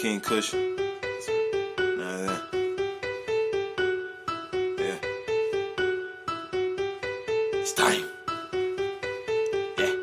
King Kush. Yeah. It's time. Yeah.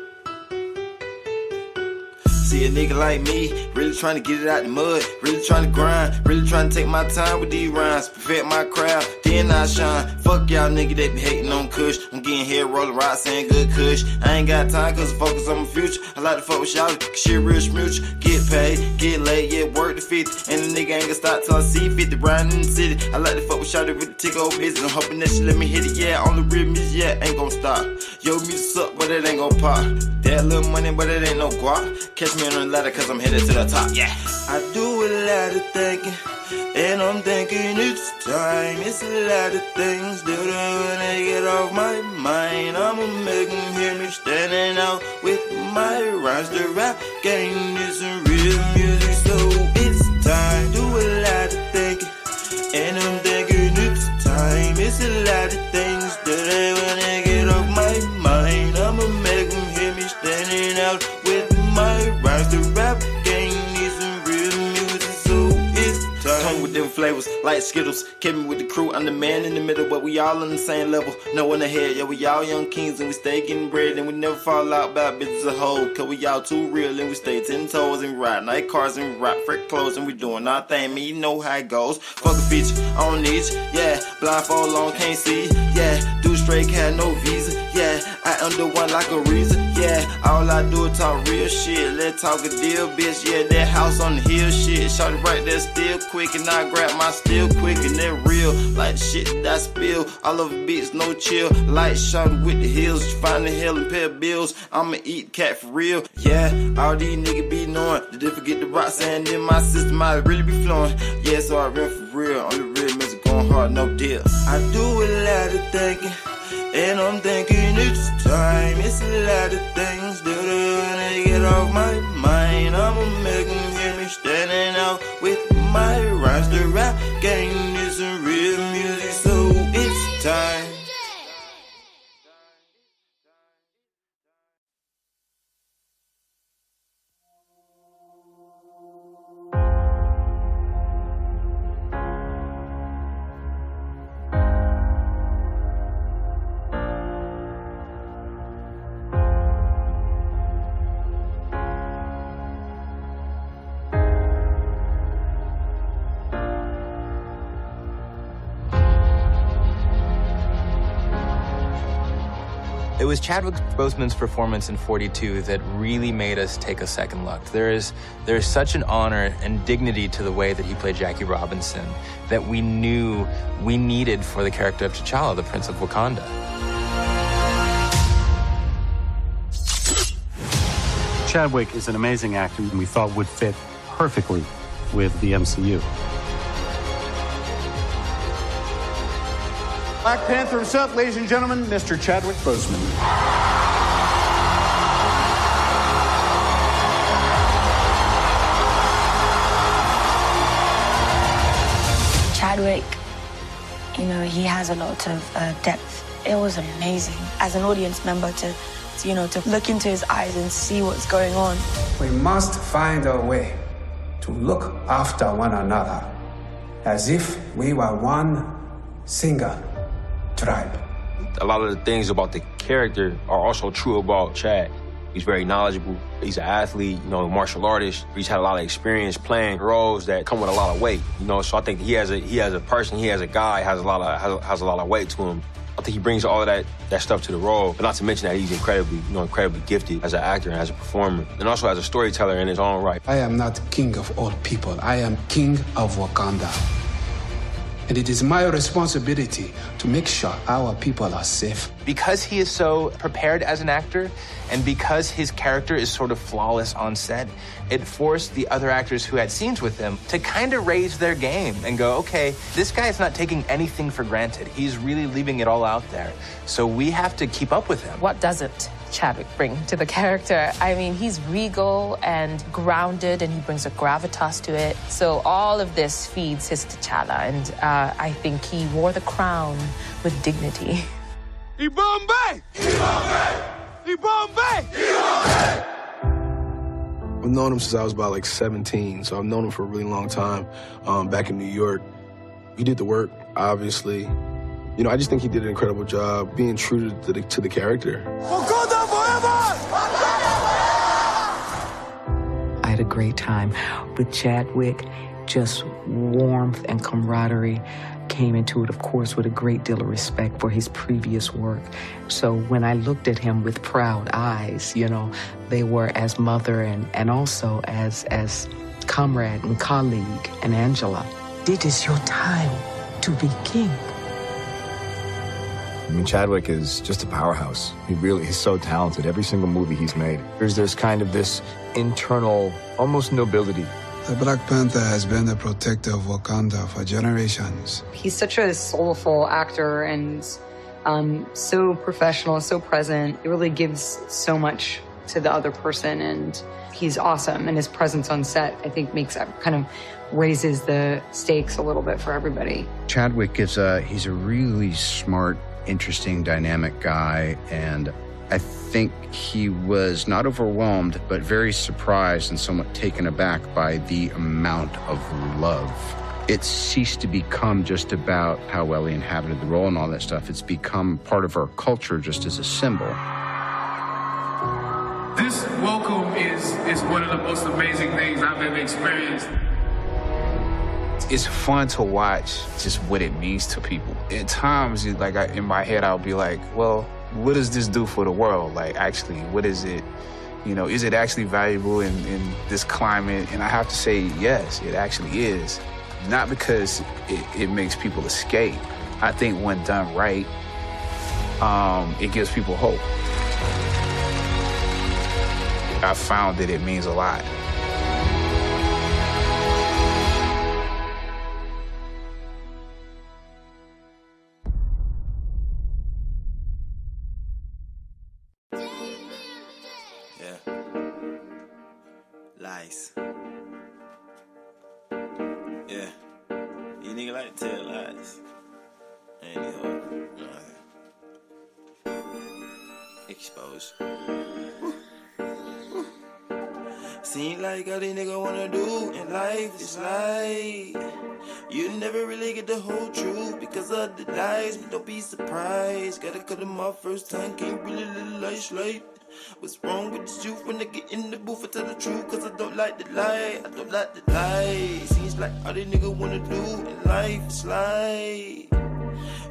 See a nigga like me, really trying to get it out the mud, really trying to grind, really trying to take my time with these rhymes, perfect my craft, then I shine. Fuck y'all nigga that be hating on Kush. I'm getting here rolling right saying good Kush. I ain't got time cause I focus on my future. I like to fuck with y'all, cause shit real smooch. Get paid, get laid, yeah, work the 50. And the nigga ain't gonna stop till I see 50 riding in the city. I like to fuck with y'all with the tick over business. I'm hoping that she let me hit it, yeah, on the real music, yeah, ain't gon' stop. Yo, music suck, but it ain't gon' pop. That little money, but it ain't no guap. Catch me on the ladder cause I'm headed to the top, yeah. I do a lot of thinking, and I'm thinking it's time. It's a lot of things that I wanna get off my mind. I'ma make them hear me standing out with my rhymes. The rap game is some real music, so it's time. Do a lot of thinking, and I'm thinking it's time. It's a lot of things that I wanna get off my mind. I'ma make them hear me standing out with my rhymes. The rap game needs some real music, so it's time. Come with them flavors like Skittles. Kept me with the crew, I'm the man in the middle, but we all on the same level. No one ahead, yeah, we all young kings and we stay getting bread. And we never fall out about business as a whole, cause we all too real and we stay 10 toes and ride night cars and rock fresh clothes and we doing our thing, man, you know how it goes. Fuck a feature, I don't need you, yeah. Blindfold on, can't see, yeah. Do straight, had no visa, yeah. I under one like a reason, yeah. All I do is talk real shit, let's talk a deal, bitch, yeah. That house on the hill, shit. Shot it right there, still quick, and I grab my steel quick, and that real, like the shit that I spill. All over beats, no chill, like shot with the heels. Find the hell and pay bills, I'ma eat cat for real, yeah. All these niggas be knowing that if I get the rock sand in my system, I really be flowing, yeah. So I run for real, on the real music going hard, no deal. I do a lot of thinking, and I'm thinking it's time. It's a lot of things that I wanna get off my mind. I'ma make them hear me standing out with my rhymes. The rap game is some real music, so it's time. It was Chadwick Boseman's performance in 42 that really made us take a second look. There is such an honor and dignity to the way that he played Jackie Robinson that we knew we needed for the character of T'Challa, the Prince of Wakanda. Chadwick is an amazing actor and we thought would fit perfectly with the MCU. Black Panther himself, ladies and gentlemen, Mr. Chadwick Boseman. Chadwick, you know, he has a lot of depth. It was amazing as an audience member to look into his eyes and see what's going on. We must find a way to look after one another as if we were one single tribe. A lot of the things about the character are also true about Chad. He's very knowledgeable. He's an athlete, you know, martial artist. He's had a lot of experience playing roles that come with a lot of weight, you know. So I think he has a person, he has a guy, has a lot of weight to him. I think he brings all of that stuff to the role, but not to mention that he's incredibly gifted as an actor and as a performer, and also as a storyteller in his own right. I am not king of all people. I am king of Wakanda. And it is my responsibility to make sure our people are safe. Because he is so prepared as an actor, and because his character is sort of flawless on set, it forced the other actors who had scenes with him to kind of raise their game and go, okay, this guy is not taking anything for granted. He's really leaving it all out there. So we have to keep up with him. What doesn't Chadwick bring to the character? I mean, he's regal and grounded, and he brings a gravitas to it. So all of this feeds his T'Challa, and I think he wore the crown with dignity. Ibombe! Ibombe! Ibombe! When known him since I was about like 17, so I've known him for a really long time. Back in New York, he did the work, obviously. You know, I just think he did an incredible job being true to the character. Wakanda forever! I had a great time with Chadwick. Just warmth and camaraderie came into it, of course, with a great deal of respect for his previous work. So when I looked at him with proud eyes, you know, they were as mother and also as comrade and colleague and Angela. It is your time to be king. I mean, Chadwick is just a powerhouse. He's so talented. Every single movie he's made, there's kind of this internal, almost nobility. The Black Panther has been the protector of Wakanda for generations. He's such a soulful actor and so professional, so present. He really gives so much to the other person, and he's awesome. And his presence on set, I think, raises the stakes a little bit for everybody. Chadwick he's a really smart, interesting, dynamic guy, and I think he was not overwhelmed, but very surprised and somewhat taken aback by the amount of love. It ceased to become just about how well he inhabited the role and all that stuff. It's become part of our culture just as a symbol. This welcome is one of the most amazing things I've ever experienced. It's fun to watch just what it means to people. At times, in my head, I'll be like, well, what does this do for the world? Like, actually, what is it? You know, is it actually valuable in this climate? And I have to say, yes, it actually is. Not because it makes people escape. I think when done right, it gives people hope. I found that it means a lot. Lies. Yeah. You nigga like to tell lies. Ain't it hard? Exposed. Seem like all these niggas wanna do in life is lie. You never really get the whole truth because of the lies, but don't be surprised. Gotta cut them off first time, can't really live life straight. What's wrong with this youth when they get in the booth and tell the truth? Cause I don't like the lie, I don't like the lie. Seems like all these niggas wanna do in life is lie.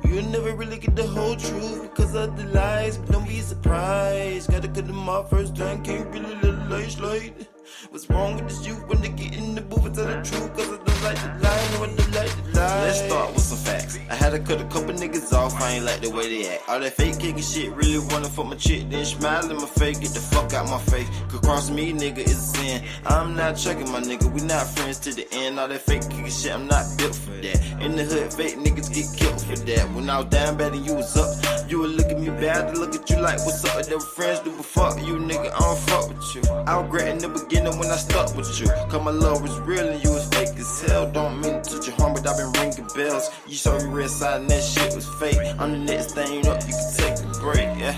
You never really get the whole truth because of the lies, but don't be surprised. Gotta cut them off first time, can't really live life straight. What's wrong with this youth when they get in the booth and tell the truth? Cause I don't like the lie, no I don't like the lie. Let's start with some facts. I had to cut a couple niggas off, I ain't like the way they act. All that fake kicking shit, really wanna fuck my chick, then smile in my face, get the fuck out my face. Cause cross me, nigga, is a sin. I'm not chucking my nigga, we not friends to the end. All that fake kicking shit, I'm not built for that. In the hood, fake niggas get killed for that. When I was down bad and you was up, you would look at me bad, I look at you like, what's up? They were friends, do but fuck you, nigga, I don't fuck with you. I regret in the beginning when I stuck with you. Cause my love was real and you was fake as hell. Don't mean to touch your harm, but I've been ringing bells. You saw me red side and that shit was fake. I'm the next thing up, you can take a break, yeah.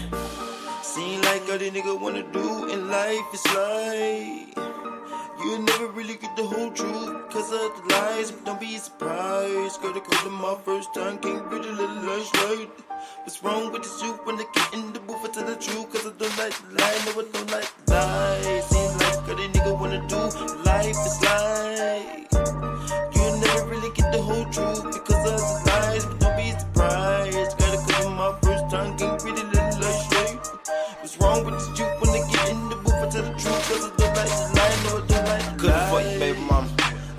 Seem like all the nigga wanna do in life is lie. You never really get the whole truth because of the lies, but don't be surprised. Gotta cut them off first time, can't read a little lies right. What's wrong with this youth when they get in the booth and tell the truth? Cause I don't like the lie, no I don't like the lie. Seems like all the nigga wanna do life is lie. You never really get the whole truth because of the lies, but don't be surprised. Gotta cut them off first time, can't read a little lies right. What's wrong with this youth when they get in the booth and tell the truth? Cause I don't like the lie, no I don't like the lie. Could've fucked your baby mama,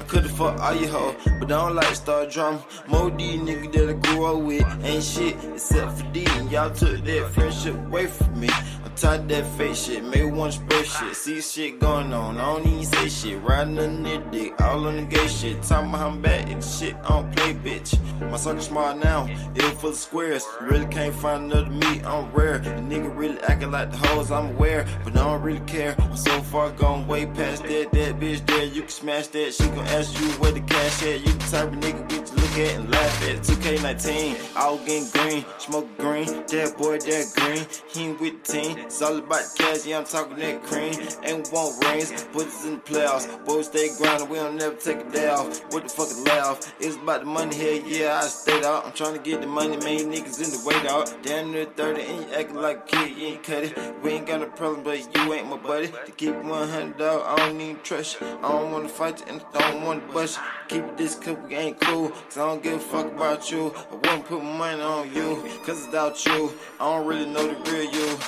I could've fucked all your hoes, but I don't like to start drama. Mo D nigga that I grew up with ain't shit except for D, and y'all took that friendship away from me. I'm tired of that fake shit, maybe one spray shit. See shit going on, I don't even say shit. Riding on the dick, all on the gay shit. Talking about I'm back, it's shit, I don't play, bitch. My circle small now, it full of squares. You really can't find another me, I'm rare. The nigga really acting like the hoes I'm aware, but I don't really care. I'm so far gone, way past that bitch there. You can smash that, she gon' ask you where the cash at. You the type of nigga we just look at and laugh at. 2K19, all getting green, smoke green. That boy, that green, he ain't with the team. It's all about the cash, yeah, I'm talking that cream. And we want rings, put us in the playoffs. Boys stay grinding, we don't never take a day off. What the fuck is layoff? It's about the money here, yeah, I stayed out. I'm trying to get the money, man, niggas in the way dog. Damn near 30, and you acting like a kid, you ain't cut it. We ain't got no problem, but you ain't my buddy. To keep it 100, dog, I don't even trust you. I don't wanna fight you, and I don't wanna bust you. Keep it this cup, we ain't cool, cause I don't give a fuck about you. I wouldn't put my money on you, cause it's without you, I don't really know the real you.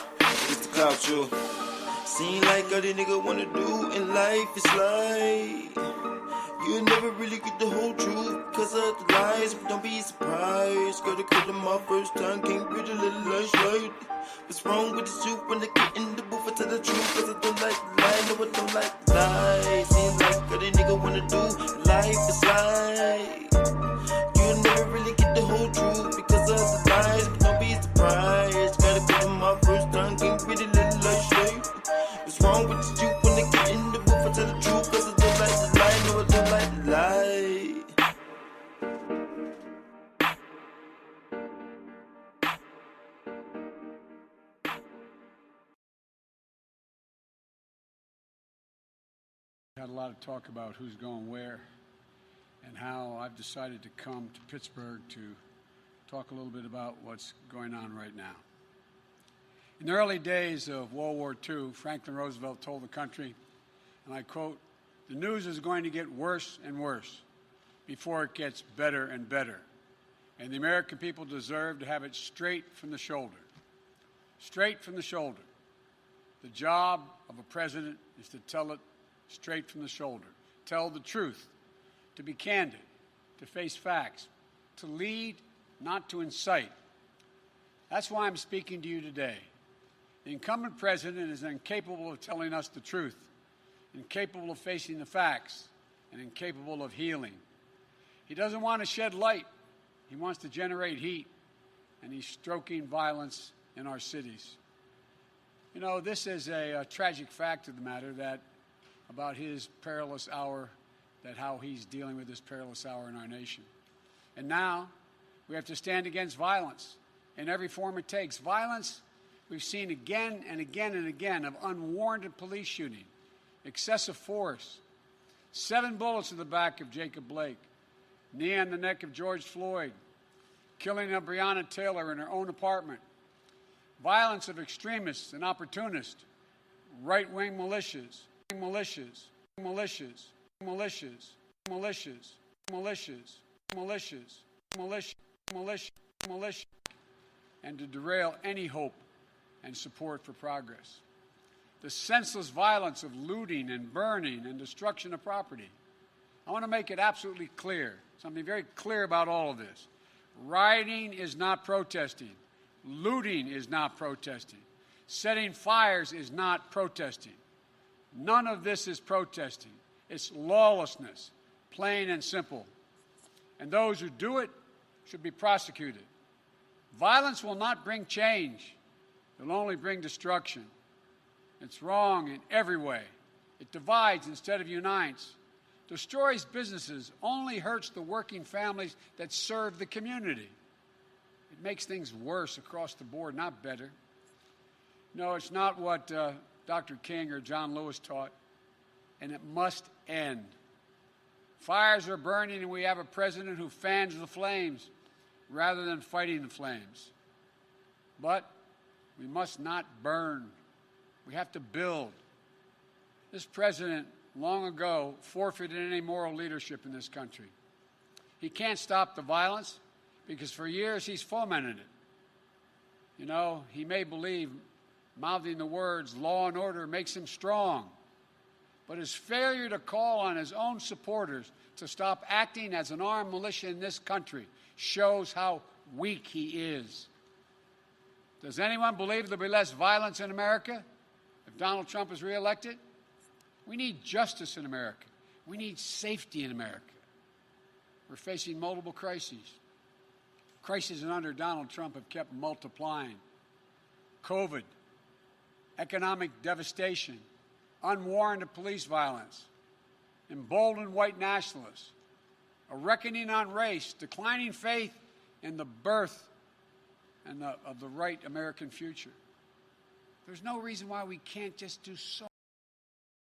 Just to clout you. Seem like all the nigga wanna do in life is lie. You'll never really get the whole truth cause of the lies, but don't be surprised. Gotta cut them off first time, can't read a little light. What's wrong with the youth when they get in the booth? I tell the truth cause I don't like the lie, no I don't like the lie. Seem like all the nigga wanna do in life is lie. You'll never really get the whole truth because of the lies, but don't be surprised. Gotta cut them off first time, can't read a little light. What's wrong with the youth when they get in the booth? I tell the truth cause I don't like the lie, no I don't like the lie. Had a lot of talk about who's going where and how I've decided to come to Pittsburgh to talk a little bit about what's going on right now. In the early days of World War II, Franklin Roosevelt told the country, and I quote, "The news is going to get worse and worse before it gets better and better. And the American people deserve to have it straight from the shoulder." Straight from the shoulder. The job of a president is to tell it straight from the shoulder. Tell the truth, to be candid, to face facts, to lead, not to incite. That's why I'm speaking to you today. The incumbent president is incapable of telling us the truth, incapable of facing the facts, and incapable of healing. He doesn't want to shed light. He wants to generate heat, and he's stoking violence in our cities. You know, this is a tragic fact of the matter that about his perilous hour, that how he's dealing with this perilous hour in our nation. And now we have to stand against violence in every form it takes. Violence we've seen again and again and again of unwarranted police shooting, excessive force, 7 bullets in the back of Jacob Blake, knee on the neck of George Floyd, killing of Breonna Taylor in her own apartment, violence of extremists and opportunists, right-wing militias, and to derail any hope and support for progress. The senseless violence of looting and burning and destruction of property. I want to make it absolutely clear, something very clear about all of this. Rioting is not protesting. Looting is not protesting. Setting fires is not protesting. None of this is protesting. It's lawlessness, plain and simple. And those who do it should be prosecuted. Violence will not bring change. It will only bring destruction. It's wrong in every way. It divides instead of unites. Destroys businesses, only hurts the working families that serve the community. It makes things worse across the board, not better. No, it's not what Dr. King or John Lewis taught, and it must end. Fires are burning, and we have a president who fans the flames rather than fighting the flames. But we must not burn. We have to build. This president, long ago, forfeited any moral leadership in this country. He can't stop the violence because for years he's fomented it. You know, he may believe mouthing the words law and order makes him strong, but his failure to call on his own supporters to stop acting as an armed militia in this country shows how weak he is. Does anyone believe there'll be less violence in America if Donald Trump is reelected? We need justice in America. We need safety in America. We're facing multiple crises. Crises under Donald Trump have kept multiplying. COVID, economic devastation, unwarranted police violence, emboldened white nationalists, a reckoning on race, declining faith in the birth and of the right American future. There's no reason why we can't just do so